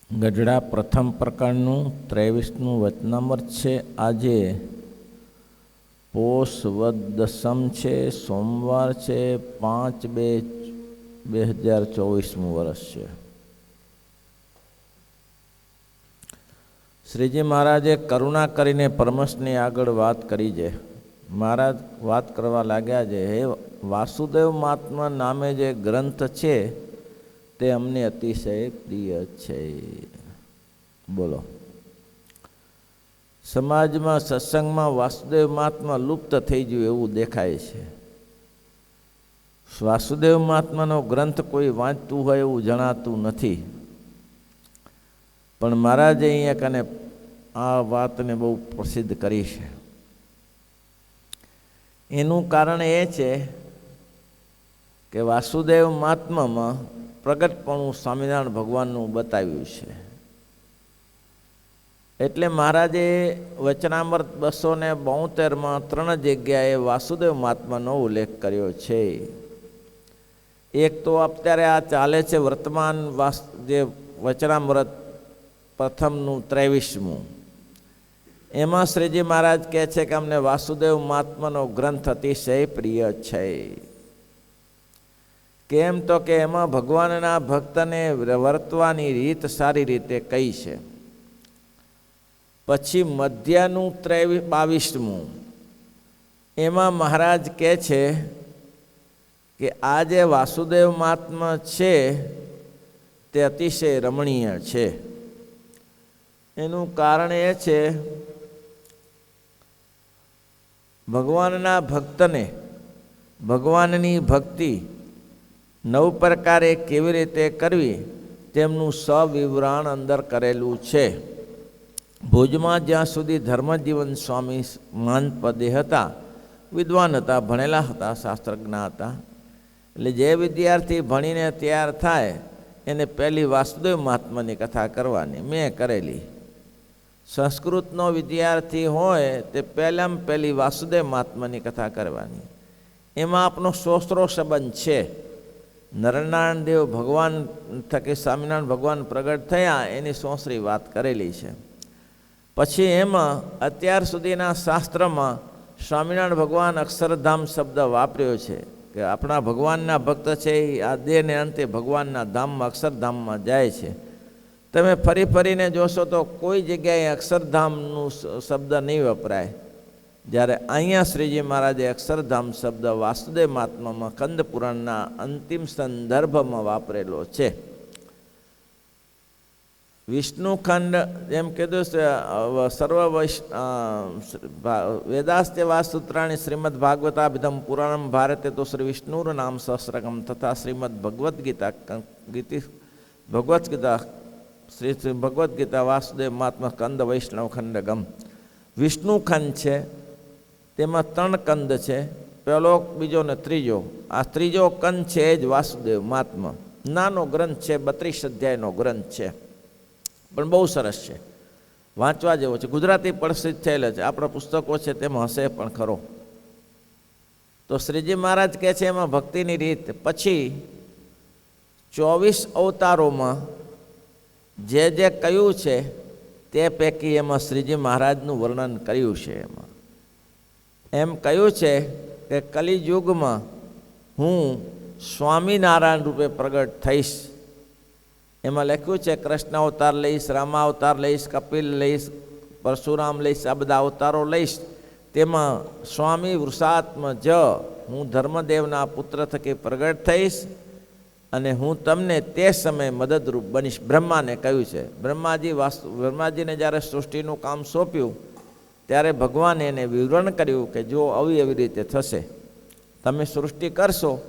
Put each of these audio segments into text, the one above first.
ગઢડા પ્રથમ પ્રકારનું 23નું વચનામૃત છે. આજે પોષ વદ દસમ છે, સોમવાર છે, 5/2/2024 વર્ષ છે. શ્રીજી મહારાજે કરુણા કરીને પરમહંસની આગળ વાત કરી છે. મહારાજ વાત કરવા લાગ્યા છે, હે વાસુદેવ મહાત્મા નામે જે ગ્રંથ છે તે અમને અતિશય પ્રિય છે. બોલો, સમાજમાં સત્સંગમાં વાસુદેવ મહાત્મા લુપ્ત થઈ ગયું એવું દેખાય છે. વાસુદેવ મહાત્માનો ગ્રંથ કોઈ વાંચતું હોય એવું જણાતું નથી. પણ મહારાજે અહીંયા કને આ વાતને બહુ પ્રસિદ્ધ કરી છે. એનું કારણ એ છે કે વાસુદેવ મહાત્મામાં પ્રગટપણું સ્વામિનારાયણ ભગવાનનું બતાવ્યું છે. એટલે મહારાજે વચનામૃત 272માં 3 જગ્યાએ વાસુદેવ મહાત્માનો ઉલ્લેખ કર્યો છે. એક તો અત્યારે આ ચાલે છે વર્તમાન જે વચનામૃત પ્રથમનું 23મું, એમાં શ્રીજી મહારાજ કહે છે કે અમને વાસુદેવ મહાત્માનો ગ્રંથ અતિશય પ્રિય છે. કેમ તો કે એમાં ભગવાનના ભક્તને વર્તવાની રીત સારી રીતે કહી છે. પછી મધ્યનું 22મું, એમાં મહારાજ કહે છે કે આ જે વાસુદેવ મહાત્મા છે તે અતિશય રમણીય છે. એનું કારણ એ છે ભગવાનના ભક્તને ભગવાનની ભક્તિ 9 પ્રકારે કેવી રીતે કરવી તેમનું સવિવરણ અંદર કરેલું છે. ભુજમાં જ્યાં સુધી ધર્મજીવન સ્વામી મહાન પદે હતા, વિદ્વાન હતા, ભણેલા હતા, શાસ્ત્રજ્ઞ હતા. એટલે જે વિદ્યાર્થી ભણીને તૈયાર થાય એને પહેલી વાસુદેવ મહાત્માની કથા કરવાની મેં કરેલી. સંસ્કૃતનો વિદ્યાર્થી હોય તે પહેલી વાસુદેવ મહાત્માની કથા કરવાની. એમાં આપણો સોસ્ત્રો સંબંધ છે. નરનારાયણ દેવ ભગવાન થકી સ્વામિનારાયણ ભગવાન પ્રગટ થયા એની સોસરી વાત કરેલી છે. પછી એમાં અત્યાર સુધીના શાસ્ત્રમાં સ્વામિનારાયણ ભગવાન અક્ષરધામ શબ્દ વાપર્યો છે કે આપણા ભગવાનના ભક્ત છે એ આ દેહને અંતે ભગવાનના ધામમાં અક્ષરધામમાં જાય છે. તમે ફરીને જોશો તો કોઈ જગ્યાએ અક્ષરધામનું શબ્દ નહીં વપરાય. જ્યારે અહીંયા શ્રીજી મહારાજે અક્ષરધામ શબ્દ વાસુદેવ મહાત્મામાં કંદ પુરાણના અંતિમ સંદર્ભમાં વાપરેલો છે. વિષ્ણુખંડ એમ કીધું સર્વ વેદાસ્ત્યવા સૂત્રાણી શ્રીમદ ભાગવતાભિધમ પુરાણમ ભારતે તો શ્રી વિષ્ણુર નામ સહસ્રકમ તથા શ્રીમદ ભગવદ્ ગીતા શ્રી ભગવદ્ ગીતા વાસુદેવ મહાત્મા કંદ વૈષ્ણવ ખંડગમ. વિષ્ણુ ખંડ છે, તેમાં 3 કંદ છે, પહેલો, બીજો ને ત્રીજો. આ ત્રીજો કંદ છે એ જ વાસુદેવ મહાત્મા. નાનો ગ્રંથ છે, 32 અધ્યાયનો ગ્રંથ છે, પણ બહુ સરસ છે, વાંચવા જેવો છે. ગુજરાતી પ્રસિદ્ધ થયેલા છે, આપણા પુસ્તકો છે તેમાં હશે પણ ખરો. તો શ્રીજી મહારાજ કહે છે એમાં ભક્તિની રીત. પછી 24 અવતારોમાં જે કહ્યું છે તે પૈકી એમાં શ્રીજી મહારાજનું વર્ણન કર્યું છે. એમાં એમ કહ્યું છે કે કલિયુગમાં હું સ્વામિનારાયણ રૂપે પ્રગટ થઈશ. એમાં લખ્યું છે કૃષ્ણ અવતાર લઈશ, રામા અવતાર લઈશ, કપિલ લઈશ, પરશુરામ લઈશ, આ બધા અવતારો લઈશ. તેમાં સ્વામી વૃષાત્મજ હું ધર્મદેવના પુત્ર થકી પ્રગટ થઈશ અને હું તમને તે સમયે મદદરૂપ બનીશ. બ્રહ્માને કહ્યું છે. બ્રહ્માજીને જ્યારે સૃષ્ટિનું કામ સોંપ્યું ત્યારે ભગવાને એને વિવરણ કર્યું કે જો આવી રીતે થશે, તમે સૃષ્ટિ કરશો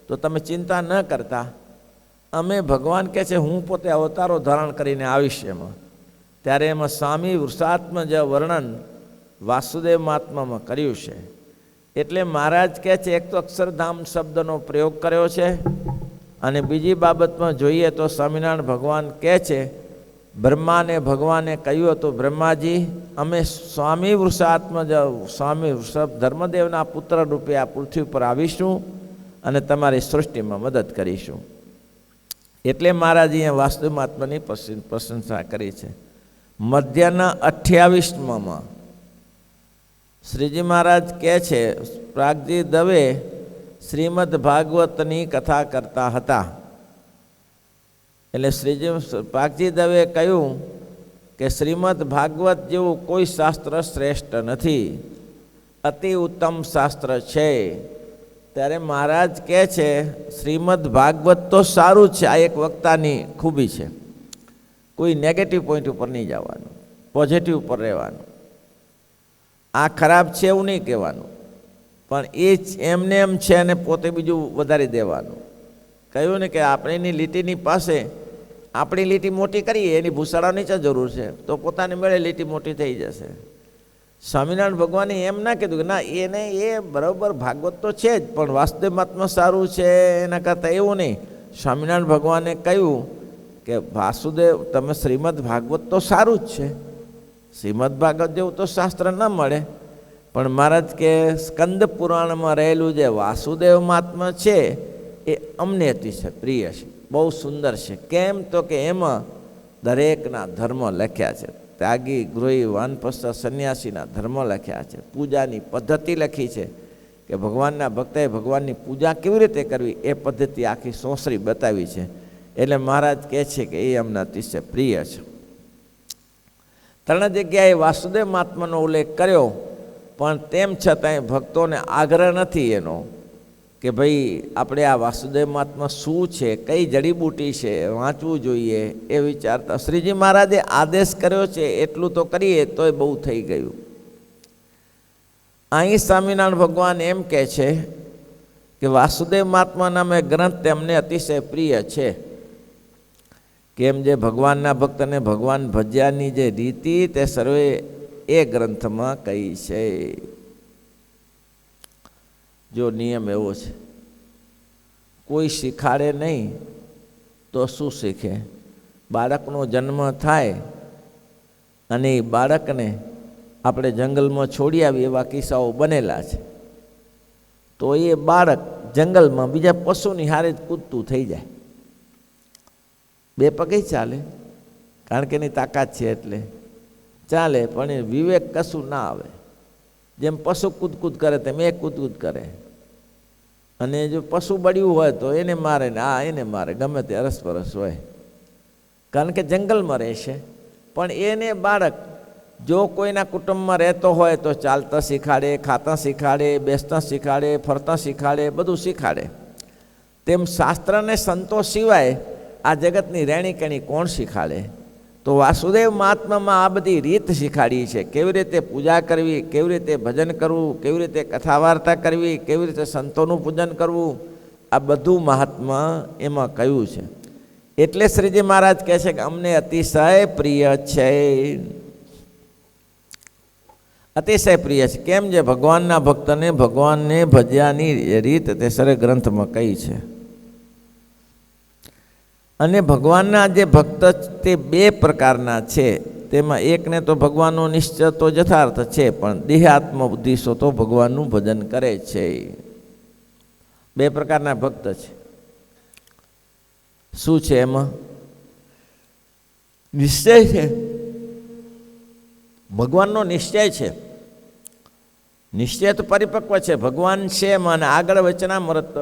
તો તમે ચિંતા ન કરતા, અમે ભગવાન કહે છે હું પોતે અવતારો ધારણ કરીને આવીશ એમાં. ત્યારે એમાં સ્વામી વૃષાત્મજ વર્ણન વાસુદેવ મહાત્મામાં કર્યું છે. એટલે મહારાજ કહે છે એક તો અક્ષરધામ શબ્દનો પ્રયોગ કર્યો છે, અને બીજી બાબતમાં જોઈએ તો સ્વામિનારાયણ ભગવાન કહે છે બ્રહ્માને ભગવાને કહ્યું હતું, બ્રહ્માજી અમે સ્વામી વૃષાત્મજ સ્વામી ધર્મદેવના પુત્ર રૂપે આ પૃથ્વી પર આવીશું અને તમારી સૃષ્ટિમાં મદદ કરીશું. એટલે મહારાજ અહીંયા વાસુદેવ મહાત્માની પ્રશંસા કરી છે. મધ્યના 28માં શ્રીજી મહારાજ કહે છે, પ્રાગજી દવે શ્રીમદ ભાગવતની કથા કરતા હતા. એટલે શ્રીજી પ્રાગજી દવે કહ્યું કે શ્રીમદ ભાગવત જેવું કોઈ શાસ્ત્ર શ્રેષ્ઠ નથી, અતિ ઉત્તમ શાસ્ત્ર છે. ત્યારે મહારાજ કહે છે શ્રીમદ ભાગવત તો સારું છે, આ એક વક્તાની ખૂબી છે. કોઈ નેગેટિવ પોઈન્ટ ઉપર નહીં જવાનું, પોઝિટિવ ઉપર રહેવાનું. આ ખરાબ છે એવું નહીં કહેવાનું, પણ એ એમને એમ છે અને પોતે બીજું વધારી દેવાનું. કહ્યું ને કે આપણે એની લીટીની પાસે આપણી લીટી મોટી કરીએ, એની ભૂસાડાની જ જરૂર છે, તો પોતાની મેળે લીટી મોટી થઈ જશે. સ્વામિનારાયણ ભગવાને એમ ના કીધું કે ના એને એ બરાબર ભાગવત તો છે જ, પણ વાસુદેવ મહાત્મા સારું છે એના કરતાં એવું નહીં. સ્વામિનારાયણ ભગવાને કહ્યું કે વાસુદેવ તમે શ્રીમદ ભાગવત તો સારું જ છે, શ્રીમદ ભાગવત જેવું તો શાસ્ત્ર ન મળે, પણ મહારાજ કે સ્કંદ પુરાણમાં રહેલું જે વાસુદેવ મહાત્મા છે એ અમને અતિશય પ્રિય છે, બહુ સુંદર છે. કેમ તો કે એમાં દરેકના ધર્મ લખ્યા છે, ત્યાગી ગૃહી વાનપ્રસ્થ સંન્યાસીના ધર્મ લખ્યા છે, પૂજાની પદ્ધતિ લખી છે કે ભગવાનના ભક્તોએ ભગવાનની પૂજા કેવી રીતે કરવી એ પદ્ધતિ આખી સોસરી બતાવી છે. એટલે મહારાજ કહે છે કે એ અમને અતિશય પ્રિય છે. 3 જગ્યાએ વાસુદેવ મહાત્માનો ઉલ્લેખ કર્યો, પણ તેમ છતાંય ભક્તોને આગ્રહ નથી એનો કે ભાઈ આપણે આ વાસુદેવ મહાત્મા શું છે, કઈ જડીબૂટી છે, વાંચવું જોઈએ એ વિચારતા શ્રીજી મહારાજે આદેશ કર્યો છે એટલું તો કરીએ તોય બહુ થઈ ગયું. અહીં સ્વામિનારાયણ ભગવાન એમ કહે છે કે વાસુદેવ મહાત્મા નામે ગ્રંથ તેમને અતિશય પ્રિય છે. કેમ જે ભગવાનના ભક્તને ભગવાન ભજ્યાની જે રીતિ તે સર્વે એ ગ્રંથમાં કહી છે. જો નિયમ એવો છે, કોઈ શીખાડે નહીં તો શું શીખે? બાળકનો જન્મ થાય અને એ બાળકને આપણે જંગલમાં છોડી આવી એવા કિસ્સાઓ બનેલા છે. તો એ બાળક જંગલમાં બીજા પશુની હારે જ કૂદતું થઈ જાય, 2 પગે ચાલે, કારણ કે એની તાકાત છે એટલે ચાલે, પણ એ વિવેક કશું ના આવે. જેમ પશુ કૂદકૂદ કરે તેમ એ કૂદકૂદ કરે, અને જો પશુ બળ્યું હોય તો એને મારે ને આ એને મારે, ગમે તે અરસપરસ હોય, કારણ કે જંગલમાં રહેશે. પણ એને બાળક જો કોઈના કુટુંબમાં રહેતો હોય તો ચાલતા શીખાડે, ખાતા શીખાડે, બેસતા શીખાડે, ફરતા શીખાડે, બધું શીખાડે. તેમ શાસ્ત્રને સંતો સિવાય આ જગતની રહેણી કહેણી કોણ શીખાડે? તો વાસુદેવ મહાત્મામાં આ બધી રીત શીખાડી છે, કેવી રીતે પૂજા કરવી, કેવી રીતે ભજન કરવું, કેવી રીતે કથા વાર્તા કરવી, કેવી રીતે સંતોનું પૂજન કરવું, આ બધું મહાત્મા એમાં કહ્યું છે. એટલે શ્રીજી મહારાજ કહે છે કે અમને અતિશય પ્રિય છે, અતિશય પ્રિય છે. કેમ? જે ભગવાનના ભક્તને ભગવાનને ભજ્યાની રીત તે સરે ગ્રંથમાં કહી છે. અને ભગવાનના જે ભક્ત તે 2 પ્રકારના છે, તેમાં એકને તો ભગવાનનો નિશ્ચય તો યથાર્થ છે, પણ દેહાત્મ બુદ્ધિશો તો ભગવાનનું ભજન કરે છે. 2 પ્રકારના ભક્ત છે. શું છે એમાં? નિશ્ચય છે, ભગવાનનો નિશ્ચય છે. નિશ્ચય તો પરિપક્વ છે, ભગવાન છે એમાં. આગળ વચનામૃત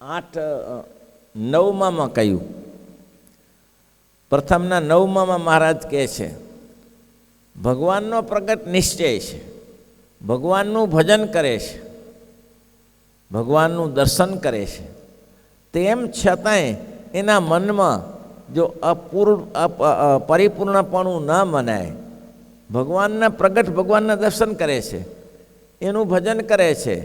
8:9 કહ્યું, પ્રથમના 9 મહારાજ કહે છે ભગવાનનો પ્રગટ નિશ્ચય છે, ભગવાનનું ભજન કરે છે, ભગવાનનું દર્શન કરે છે, તેમ છતાંય એના મનમાં જો પરિપૂર્ણપણું ન મનાય, ભગવાનના પ્રગટ ભગવાનના દર્શન કરે છે, એનું ભજન કરે છે,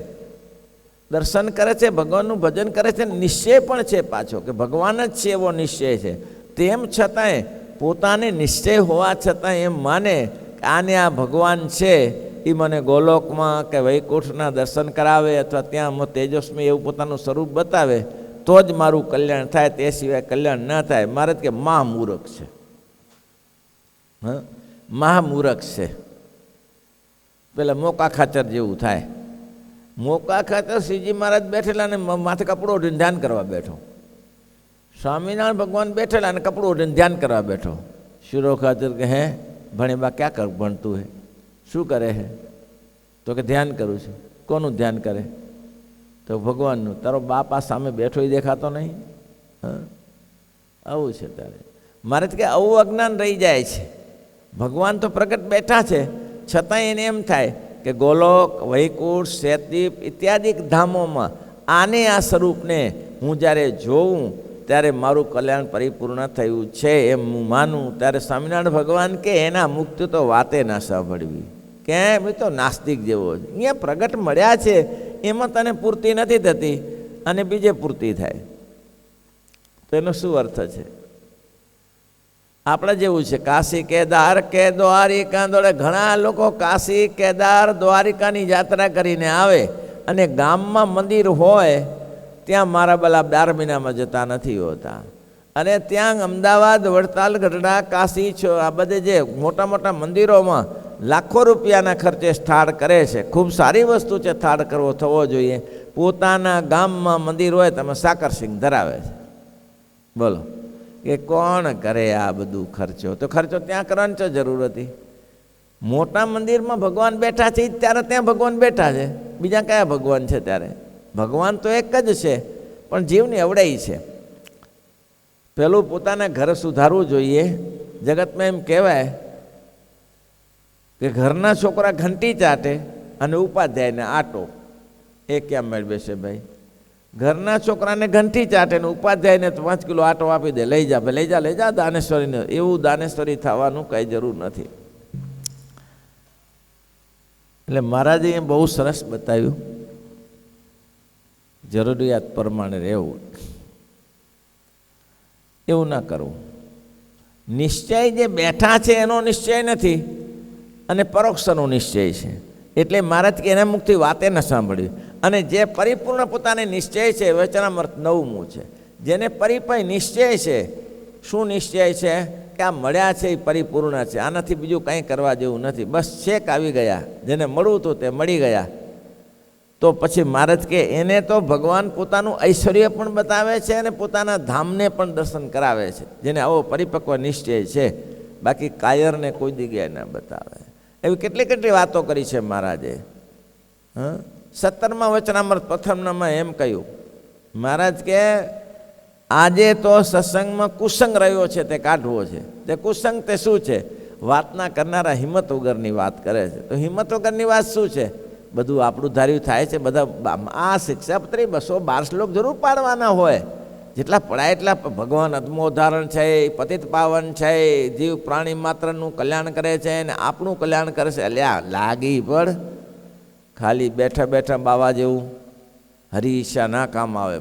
દર્શન કરે છે, ભગવાનનું ભજન કરે છે, નિશ્ચય પણ છે પાછો કે ભગવાન જ છે એવો નિશ્ચય છે. તેમ છતાંય પોતાને નિશ્ચય હોવા છતાં એમ માને કે આને આ ભગવાન છે એ મને ગોલોકમાં કે વૈકુંઠના દર્શન કરાવે અથવા ત્યાં તેજસ્વી એવું પોતાનું સ્વરૂપ બતાવે તો જ મારું કલ્યાણ થાય, તે સિવાય કલ્યાણ ન થાય. મારે કે મહામૂર્ખ છે, મહામૂર્ખ છે. પેલા મોકા ખાચર જેવું થાય. મોકા ખાચર શ્રીજી મહારાજ બેઠેલા ને માથે કપડો ધ્યાન કરવા બેઠો, સ્વામિનારાયણ ભગવાન બેઠેલા અને કપડું ઓઢીને ધ્યાન કરવા બેઠો. શિરો ખાતર કે હે ભણે બા ક્યાં કર ભણતું હે, શું કરે હે? તો કે ધ્યાન કરું છું. કોનું ધ્યાન કરે? તો ભગવાનનું. તારો બાપ આ સામે બેઠો એ દેખાતો નહીં? હા, આવું છે. તારે મારે કે આવું અજ્ઞાન રહી જાય છે. ભગવાન તો પ્રગટ બેઠા છે, છતાંય એને એમ થાય કે ગોલોક, વૈકુંઠ, શેતદીપ ઇત્યાદિ ધામોમાં આને આ સ્વરૂપને હું જ્યારે જોઉં ત્યારે મારું કલ્યાણ પરિપૂર્ણ થયું છે એમ હું માનું. ત્યારે સ્વામિનારાયણ ભગવાન કે એના મુક્તિ તો વાતે ના સાંભળવી. કેમ? એ તો નાસ્તિક જેવો છે. અહીંયા પ્રગટ મળ્યા છે એમાં તને પૂર્તિ નથી થતી અને બીજે પૂર્તિ થાય તો એનો શું અર્થ છે? આપણે જેવું છે કાશી કેદાર કે દ્વારિકા દોડે. ઘણા લોકો કાશી કેદાર દ્વારિકાની યાત્રા કરીને આવે અને ગામમાં મંદિર હોય ત્યાં મારા બલા 12 મહિનામાં જતા નથી હોતા. અને ત્યાં અમદાવાદ, વડતાલ, ગઢડા, કાશી છો આ બધે જે મોટા મોટા મંદિરોમાં લાખો રૂપિયાના ખર્ચે સ્થાળ કરે છે. ખૂબ સારી વસ્તુ છે, સ્થાળ કરવો થવો જોઈએ. પોતાના ગામમાં મંદિર હોય તમે સાકરસિંહ ધરાવે છે. બોલો કે કોણ કરે આ બધું ખર્ચો? તો ખર્ચો ત્યાં કરવાની તો જરૂર હતી. મોટા મંદિરમાં ભગવાન બેઠા છે ત્યારે ત્યાં ભગવાન બેઠા છે. બીજા કયા ભગવાન છે? ત્યારે ભગવાન તો એક જ છે પણ જીવની અવડાઈ છે. પેલું પોતાના ઘર સુધારવું જોઈએ. જગતમાં એમ કહેવાય કે ઘરના છોકરા ઘંટી ચાટે અને ઉપાધ્યાયને આટો. એ ક્યાં મેળવે છે ભાઈ? ઘરના છોકરાને ઘંટી ચાટે ને ઉપાધ્યાયને 5 કિલો આટો આપી દે, લઈ જા લઈ જા લઈ જા દાનેશ્વરીને. એવું દાનેશ્વરી થવાનું કંઈ જરૂર નથી. એટલે મહારાજે એ બહુ સરસ બતાવ્યું, જરૂરિયાત પ્રમાણે રહેવું, એવું ના કરવું. નિશ્ચય જે બેઠા છે એનો નિશ્ચય નથી અને પરોક્ષનો નિશ્ચય છે. એટલે મહારાજ કે એના મુખથી વાતે ન સાંભળવી. અને જે પરિપૂર્ણ પોતાને નિશ્ચય છે વચનામૃત 9મું છે. જેને પરિપય નિશ્ચય છે. શું નિશ્ચય છે? કે આ મળ્યા છે એ પરિપૂર્ણ છે, આનાથી બીજું કંઈ કરવા જેવું નથી. બસ છેક આવી ગયા, જેને મળવું હતું તે મળી ગયા. તો પછી મહારાજ કે એને તો ભગવાન પોતાનું ઐશ્વર્ય પણ બતાવે છે અને પોતાના ધામને પણ દર્શન કરાવે છે, જેને આવો પરિપક્વ નિશ્ચય છે. બાકી કાયરને કોઈ જગ્યાએ ના બતાવે. એવી કેટલી કેટલી વાતો કરી છે મહારાજે. 17મા વચનામૃત પ્રથમનામાં એમ કહ્યું મહારાજ કે આજે તો સત્સંગમાં કુસંગ રહ્યો છે તે કાઢવો છે. તે કુસંગ તે શું છે? વાતના કરનારા હિંમત વગરની વાત કરે છે. તો હિંમત વગરની વાત શું છે? બધું આપણું ધાર્યું થાય છે. બધા આ શિક્ષાપત્રી 212 શ્લોક જરૂર પાડવાના હોય. જેટલા પડાય એટલા. ભગવાન આત્મોદ્ધારણ છે, પતિત પાવન છે, જીવ પ્રાણી માત્રનું કલ્યાણ કરે છે અને આપણું કલ્યાણ કરે છે. અલ્યા લાગી પડ. ખાલી બેઠા બેઠા બાવા જેવું હરી ઈચ્છા ના કામ આવે.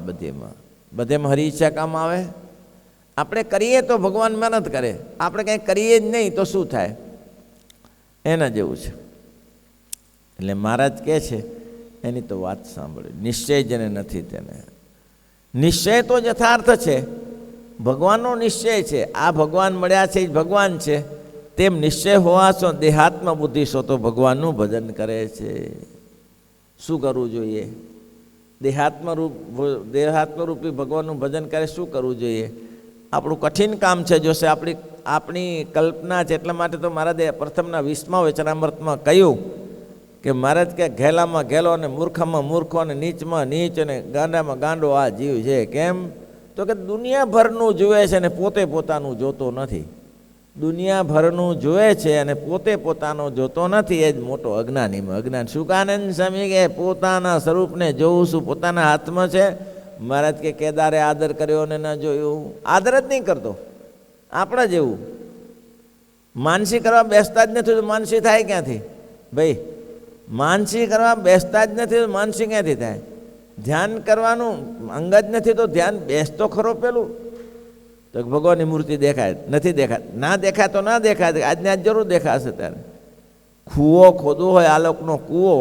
બધેમાં હરી ઈચ્છા કામ આવે? આપણે કરીએ તો ભગવાન મહેનત કરે, આપણે કંઈ કરીએ જ નહીં તો શું થાય? એના જેવું છે. એટલે મહારાજ કહે છે એની તો વાત સાંભળે. નિશ્ચય જેને નથી તેને. નિશ્ચય તો યથાર્થ છે, ભગવાનનો નિશ્ચય છે. આ ભગવાન મળ્યા છે એ ભગવાન છે તેમ નિશ્ચય હોવા છો દેહાત્મ બુદ્ધિ છો તો ભગવાનનું ભજન કરે છે. શું કરવું જોઈએ? દેહાત્મરૂપી ભગવાનનું ભજન કરે. શું કરવું જોઈએ? આપણું કઠિન કામ છે. જોશે આપણી કલ્પના છે. એટલા માટે તો મહારાજે પ્રથમના 20મા વચનામૃતમાં કહ્યું કે મહારાજ કે ઘેલામાં ઘેલો અને મૂર્ખામાં મૂર્ખો અને નીચમાં નીચ અને ગાંડામાં ગાંડો આ જીવ છે. કેમ? તો કે દુનિયાભરનું જુએ છે અને પોતે પોતાનું જોતો નથી. દુનિયાભરનું જુએ છે અને પોતે પોતાનો જોતો નથી. એ જ મોટો અજ્ઞાનીમાં અજ્ઞાન. શુકાનંદ સ્વામી કે પોતાના સ્વરૂપને જોઉં છું, પોતાના હાથમાં છે. મહારાજ કે કેદારે આદર કર્યો અને ન જોયું. આદર જ નહીં કરતો. આપણા જેવું માનસી કરવા બેસતા જ નથી તો માનસી થાય ક્યાંથી ભાઈ? માનસી કરવા બેસતા જ નથી તો માનસી ક્યાંથી થાય? ધ્યાન કરવાનું અંગ જ નથી તો ધ્યાન બેસતો ખરો પેલું? તો ભગવાનની મૂર્તિ દેખાય નથી? દેખાય ના દેખાય તો ના દેખાય. આજને આજ જરૂર દેખાશે. ત્યારે કૂવો ખોદવો હોય, આલોકનો કૂવો,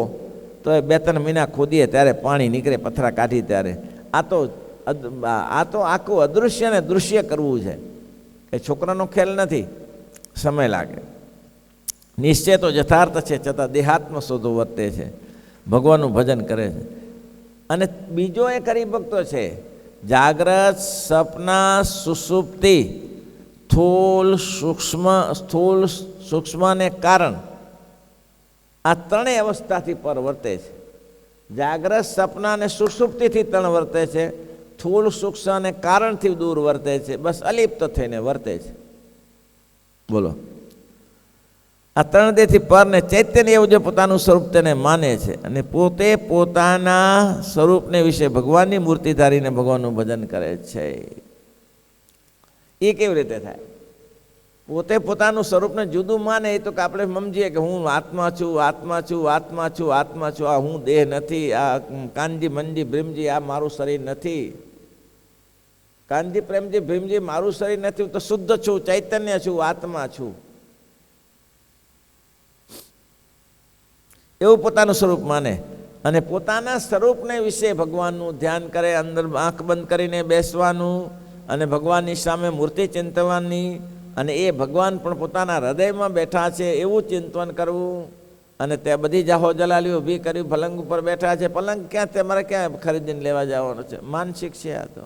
તો એ 2-3 મહિના ખોદીએ ત્યારે પાણી નીકળે, પથરા કાઢી ત્યારે. આ તો આખું અદૃશ્ય ને દૃશ્ય કરવું છે. એ છોકરાનો ખેલ નથી, સમય લાગે. નિશ્ચય તો યથાર્થ છે છતાં દેહાત્મ શોધો વર્તે છે, ભગવાનનું ભજન કરે છે. અને બીજો એક હરિભક્તો છે જાગ્રત, સપના, સુષુપ્તિ, સ્થૂળ સૂક્ષ્મ ને કારણ, આ ત્રણેય અવસ્થાથી પર વર્તે છે. જાગ્રત, સપના અને સુષુપ્તિથી ત્રણ વર્તે છે. સ્થૂળ સૂક્ષ્મ અને કારણથી દૂર વર્તે છે. બસ અલિપ્ત થઈને વર્તે છે. બોલો, આ ત્રણ દેહથી પર ને ચૈતન્ય એવું જે પોતાનું સ્વરૂપ તેને માને છે અને પોતે પોતાના સ્વરૂપને વિશે ભગવાનની મૂર્તિ ધારીને ભગવાનનું ભજન કરે છે. એ કેવી રીતે થાય? પોતે પોતાનું સ્વરૂપને જુદું માને એ તો કે આપણે સમજીએ કે હું આત્મા છું, આત્મા છું, આત્મા છું, આત્મા છું, આ હું દેહ નથી, આ કાનજી, મનજી, ભીમજી આ મારું શરીર નથી. કાનજી, પ્રેમજી, ભીમજી મારું શરીર નથી, હું તો શુદ્ધ છું, ચૈતન્ય છું, આત્મા છું. એવું પોતાનું સ્વરૂપ માને અને પોતાના સ્વરૂપને વિશે ભગવાનનું ધ્યાન કરે. અંદર આંખ બંધ કરીને બેસવાનું અને ભગવાનની સામે મૂર્તિ ચિંતવાની અને એ ભગવાન પણ પોતાના હૃદયમાં બેઠા છે એવું ચિંતન કરવું. અને તે બધી જાહો જલાલી ઊભી કરી પલંગ ઉપર બેઠા છે. પલંગ ક્યાં? તમારે ક્યાં ખરીદીને લેવા જવાનું છે? માનસિક છે આ તો.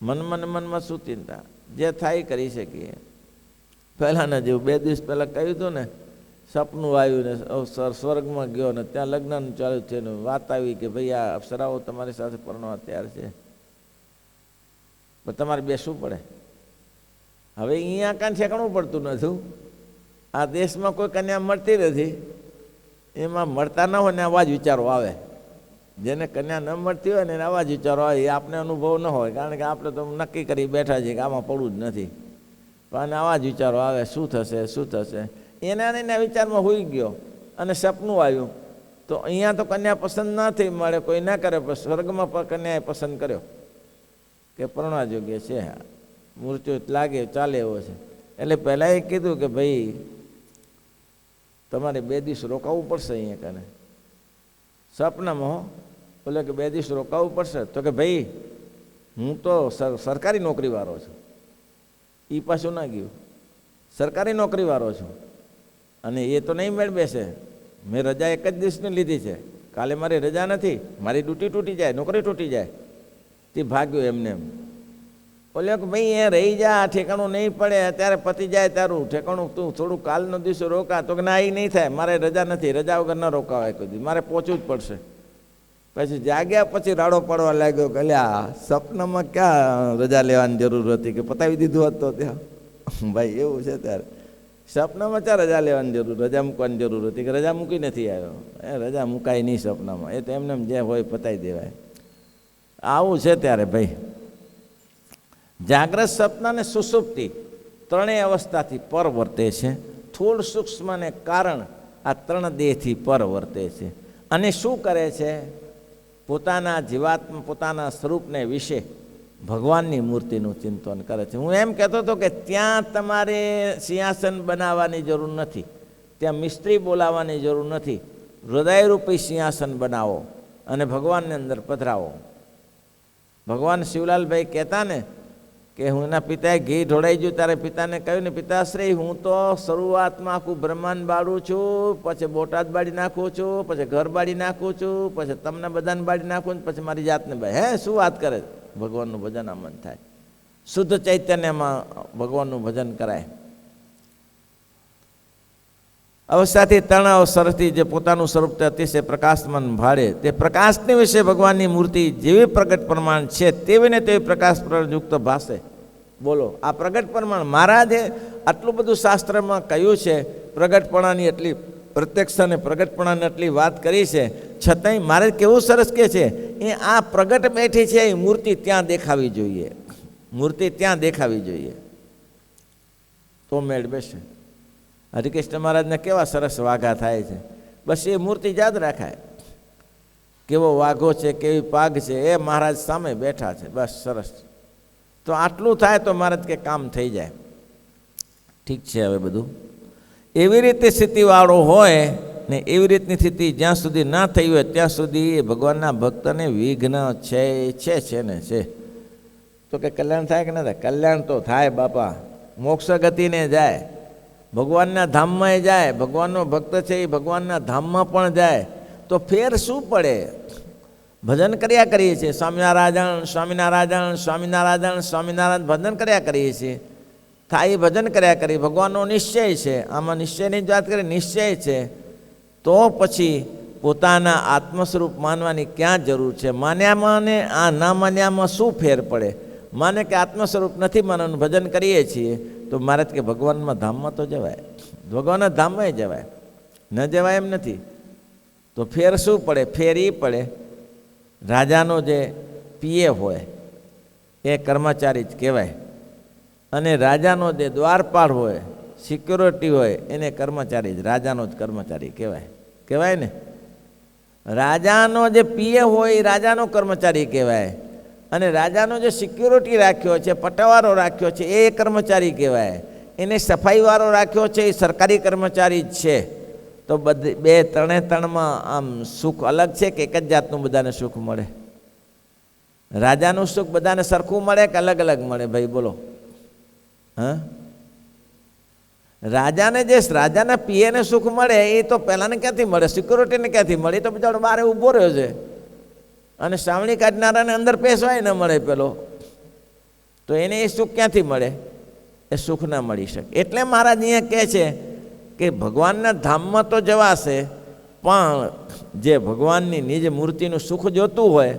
મનમાં શું ચિંતા? જે થાય કરી શકીએ. પહેલાંના જેવું 2 દિવસ પહેલાં કહ્યું હતું ને, સપનું આવ્યું ને સ્વર્ગમાં ગયો ને ત્યાં લગ્નનું ચાલુ થયું ને વાત આવી કે ભાઈ આ અપ્સરાઓ તમારી સાથે પરણવા તૈયાર છે, પણ તમારે બેસવું પડે. હવે અહીંયા કાંઈ ઠેકાણું પડતું નથી. આ દેશમાં કોઈ કન્યા મળતી નથી. એમાં મળતા ન હોય ને આવા જ વિચારો આવે. જેને કન્યા ન મળતી હોય ને એને આવા જ વિચારો આવે. એ આપણે અનુભવ ન હોય, કારણ કે આપણે તો નક્કી કરી બેઠા છીએ કે આમાં પડવું જ નથી. પણ આવા જ વિચારો આવે, શું થશે, શું થશે. એના વિચારમાં હોઈ ગયો અને સપનું આવ્યું તો અહીંયા તો કન્યા પસંદ ના થઈ મળે, કોઈ ના કરે, પણ સ્વર્ગમાં પણ કન્યાએ પસંદ કર્યો કે પરણવા યોગ્ય છે, મૂર્તિઓ લાગે ચાલે એવો છે. એટલે પહેલાં એ કીધું કે ભાઈ તમારે 2 દિવસ રોકાવું પડશે અહીંયા કને. સપનામાં બોલે કે 2 દિવસ રોકાવું પડશે. તો કે ભાઈ હું તો સરકારી નોકરીવાળો છું. એ પાછું ના ગયું, સરકારી નોકરીવાળો છું અને એ તો નહીં મેળ બેસે. મેં રજા 1 જ દિવસની લીધી છે, કાલે મારી રજા નથી, મારી ડ્યુટી તૂટી જાય, નોકરી તૂટી જાય. તે ભાગ્યું એમને એમ. બોલ્યો કે ભાઈ એ રહી જા, ઠેકાણું નહીં પડે, અત્યારે પતી જાય તારું ઠેકાણું, તું થોડું કાલનો દિવસ રોકા. તો કે ના, એ નહીં થાય, મારે રજા નથી, રજા વગર ન રોકાવાય કોઈ, મારે પહોંચવું જ પડશે. પછી જાગ્યા પછી રાડો પડવા લાગ્યો કે અલ્યા સપનામાં ક્યાં રજા લેવાની જરૂર હતી, કે પતાવી દીધું હોત તો ત્યાં. ભાઈ એવું છે ત્યારે સપનામાં ક્યાં રજા લેવાની જરૂર, રજા મૂકવાની જરૂર હતી, કે રજા મૂકી નથી આવ્યો. એ રજા મુકાય નહીં સપનામાં, એ તો એમને જે હોય પતાવી દેવાય. આવું છે ત્યારે ભાઈ. જાગ્રત, સપના અને સુષુપ્તિ ત્રણેય અવસ્થાથી પર વર્તે છે. સ્થૂળ સૂક્ષ્મ ને કારણ આ 3 દેહથી પર વર્તે છે. અને શું કરે છે? પોતાના જીવાત્મા, પોતાના સ્વરૂપને વિશે ભગવાનની મૂર્તિનું ચિંતન કરે છે. હું એમ કહેતો હતો કે ત્યાં તમારે સિંહાસન બનાવવાની જરૂર નથી, ત્યાં મિસ્ત્રી બોલાવવાની જરૂર નથી. હૃદયરૂપી સિંહાસન બનાવો અને ભગવાનને અંદર પધરાવો. ભગવાન શિવલાલભાઈ કહેતા ને કે હું એના પિતાએ ઘી ઢોળાઈ ગયું ત્યારે પિતાને કહ્યું ને, પિતાશ્રી હું તો શરૂઆતમાં આખું બ્રહ્માંડ બાળું છું, પછી બોટાદ બાળી નાખું છું, પછી ઘર બાળી નાખું છું, પછી તમને બધાને બાળી નાખું, પછી મારી જાતને બાળી. હે શું વાત કરે? ભગવાનનું ભજન આમન થાય. શુદ્ધ ચૈતન્યમાં ભગવાનનું ભજન કરાય. અવસ્થાથી 3 અવસરથી જે પોતાનું સ્વરૂપ તે અતિશય પ્રકાશમાન ભાળે, તે પ્રકાશની વિશે ભગવાનની મૂર્તિ જેવી પ્રગટ પ્રમાણ છે તેવી ને તેવી પ્રકાશ યુક્ત ભાષે. બોલો, આ પ્રગટ પ્રમાણ મહારાજે આટલું બધું શાસ્ત્રમાં કહ્યું છે, પ્રગટપણાની એટલી પ્રત્યક્ષ અને પ્રગટપણાની એટલી વાત કરી છે, છતાંય મારે કેવું સરસ કહે છે, એ આ પ્રગટ બેઠી છે એ મૂર્તિ ત્યાં દેખાવી જોઈએ, મૂર્તિ ત્યાં દેખાવી જોઈએ તો મેળ બેસે. હરિકૃષ્ણ મહારાજને કેવા સરસ વાઘા થાય છે, બસ એ મૂર્તિ યાદ રાખાય. કેવો વાઘો છે, કેવી પાઘ છે, એ મહારાજ સામે બેઠા છે, બસ સરસ. તો આટલું થાય તો મહારાજ કે કામ થઈ જાય. ઠીક છે. હવે બધું એવી રીતે સ્થિતિવાળો હોય ને એવી રીતની સ્થિતિ જ્યાં સુધી ના થઈ હોય ત્યાં સુધી એ ભગવાનના ભક્તને વિઘ્ન છે ને છે. તો કે કલ્યાણ થાય કે ના થાય? કલ્યાણ તો થાય બાપા. મોક્ષ ગતિને જાય, ભગવાનના ધામમાં જાય, ભગવાનનો ભક્ત છે એ ભગવાનના ધામમાં પણ જાય. તો ફેર શું પડે? ભજન કર્યા કરીએ છીએ, સ્વામિનારાયણ સ્વામિનારાયણ સ્વામિનારાયણ સ્વામિનારાયણ ભજન કર્યા કરીએ છીએ. થાય ભજન કર્યા કરીએ. ભગવાનનો નિશ્ચય છે. આમાં નિશ્ચયની જ વાત કરીએ, નિશ્ચય છે તો પછી પોતાના આત્મ સ્વરૂપ માનવાની ક્યાં જરૂર છે? માન્યામાં ને આ ના માન્યામાં શું ફેર પડે? માને કે આત્મ સ્વરૂપ નથી માનવાનું, ભજન કરીએ છીએ તો મારે કે ભગવાનમાં ધામમાં તો જવાય, ભગવાનના ધામમાં જવાય, ન જવાય એમ નથી. તો ફેર શું પડે? ફેર એ પડે, રાજાનો જે પીએ હોય એ કર્મચારી જ કહેવાય, અને રાજાનો જે દ્વારપાળ હોય, સિક્યોરિટી હોય, એને કર્મચારી જ, રાજાનો જ કર્મચારી કહેવાય. કહેવાય ને? રાજાનો જે પીએ હોય એ રાજાનો કર્મચારી કહેવાય, અને રાજાનો જે સિક્યોરિટી રાખ્યો છે, પટાવાળો રાખ્યો છે, એ કર્મચારી કહેવાય. એને સફાઈવાળો રાખ્યો છે એ સરકારી કર્મચારી જ છે. તો બે ત્રણમાં આમ સુખ અલગ છે કે એક જ જાતનું બધાને સુખ મળે? રાજાનું સુખ બધાને સરખું મળે કે અલગ અલગ મળે? ભાઈ બોલો. હા, રાજાના પીએને સુખ મળે એ તો પહેલાંને ક્યાંથી મળે? સિક્યોરિટીને ક્યાંથી મળે? એ તો બિચારો બહાર ઊભો રહ્યો છે, અને સાવણી કાઢનારાને અંદર પેસવાય ન મળે પેલો, તો એને એ સુખ ક્યાંથી મળે? એ સુખ ના મળી શકે. એટલે મહારાજ અહીંયા કહે છે કે ભગવાનના ધામમાં તો જવાશે, પણ જે ભગવાનની નિજ મૂર્તિનું સુખ જોતું હોય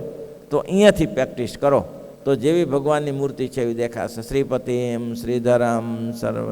તો અહીંયાથી પ્રેક્ટિસ કરો, તો જેવી ભગવાનની મૂર્તિ છે એવી દેખાશે. શ્રીપતિમ શ્રીધરમ સર્વ